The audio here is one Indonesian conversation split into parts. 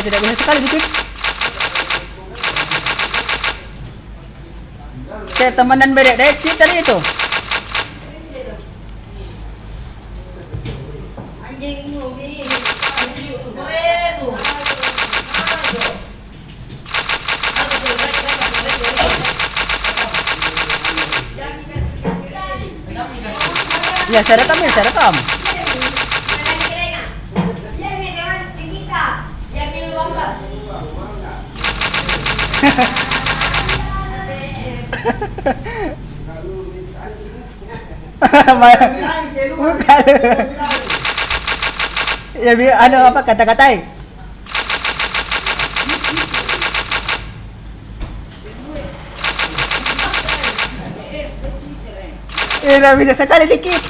tidak bisa sekali dikit. Saya temenan bedek dek tadi itu. Ya, saya rekam ya, saya rekam. Ya, ada apa kata-katain? Tidak bisa sekali dikit.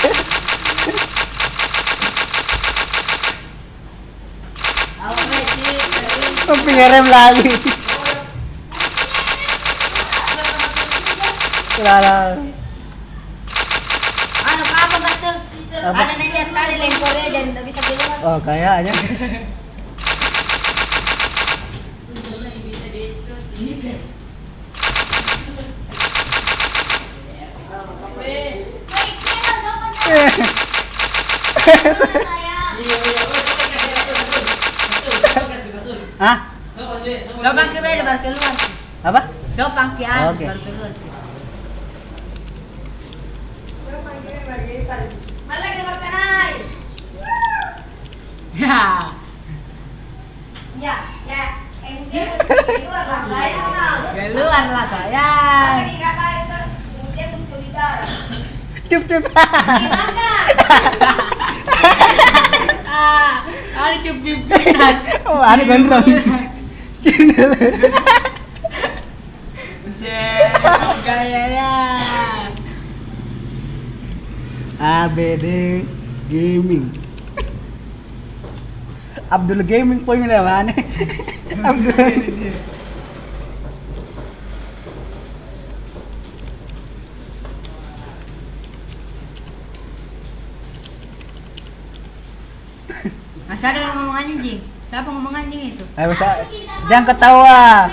Pengerem lagi. Kelala. Ano apa Pastor? Ada nanti tadi lengkornya dan tidak bisa keluar. Oh, kayaknya. Hah? Sopan ke beda baru keluar. Apa? Sopan ke atas Oke. baru keluar. Malah kena makan air. Ya. Ya, ya. Emosi keluar lah saya. Keluar lah saya. Cup. Ada cup. Oh, ada gondrong. Cendel. Gayanya. ABD Gaming. Abdul Gaming po yung naman. Abdul. Masa ada yang ngomong anjing? Siapa ngomong anjing itu? Ayo, jangan ketawa.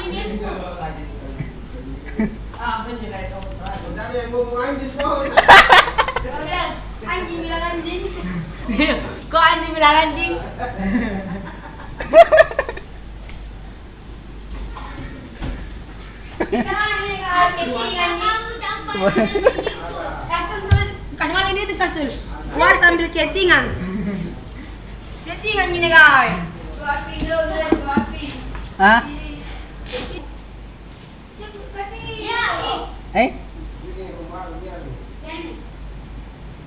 Anjing bilang anjing. Kok anjing bilang anjing? Kasih mana ini tuh kasih. Keluar sambil chattingan. Chattingan gini guys. Suapin dulu, suapin. Hah? Eh?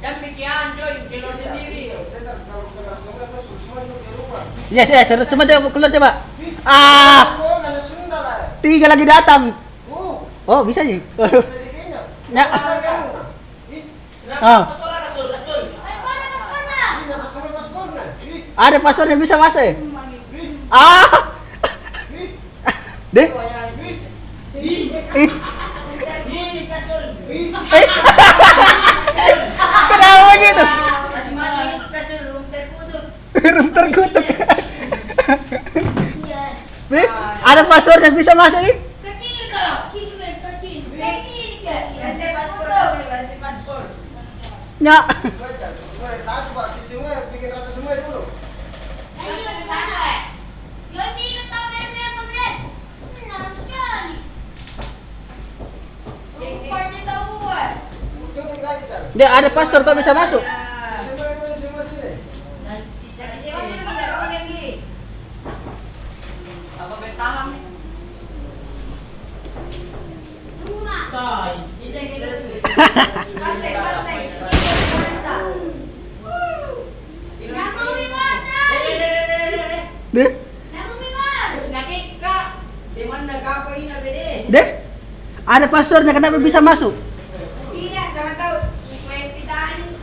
Dan pikiran Joy, keluar sendiri. Yes, semua keluar coba. Ah! 3 lagi datang. Oh, bisa sih. Ya. Oh. Ada paspornya bisa masuk ya? Ah! Deh. Kenapa gitu? Room terkutuk. Nih, ada paspornya bisa masuk nih? Ganti paspor, ganti paspor. Ya. Dia ada paspor kok bisa masuk. Deh. Deh. Ada paspornya kenapa bisa masuk? Tidak, sama tahu. Main pitaan.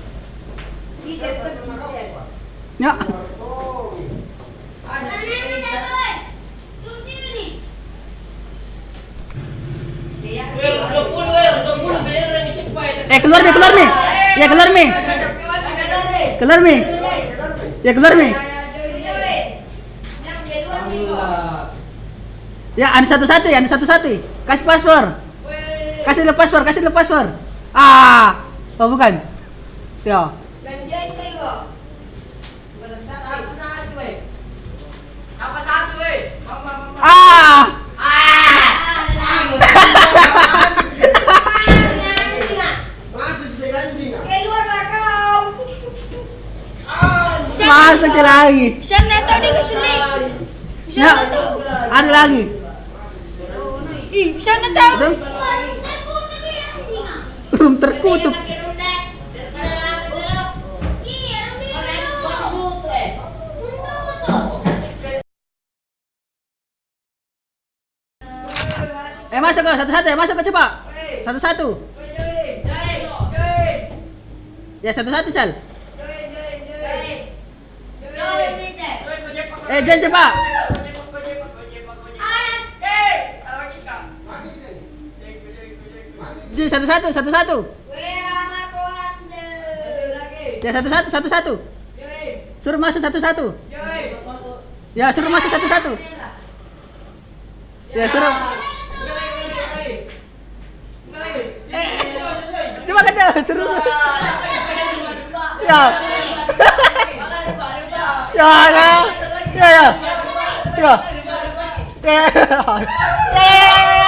Tidak Ya. Keluar nih. Ya keluar nih. Keluar nih. Ya keluar nih. Ya, ada satu-satu ya, ada satu-satu. Kasih paspor. Kasih dulu paspor, kasih dulu paspor. Ah, oh bukan. Ya. Ganjai kayo. Apa satu, eh? Ah. Keluar lah kau. Masuk ke lagi. Siapa nak tahu dia kesulit? Ya, Siapa nak tahu? ada lagi. Ih, siapa nak tahu? Betul? Belum terkutuk. Masuk kau satu-satu ya, masuk kau coba. Satu-satu. Ya, satu-satu, Cal. Join coba. Join satu-satu, satu-satu. Ya, satu-satu, satu-satu. Suruh masuk satu-satu. Ya, suruh masuk satu-satu. Ya, suruh. Coba kerja, suruh. Ya. Ya, ya. Ya, ya. Ya. Ya.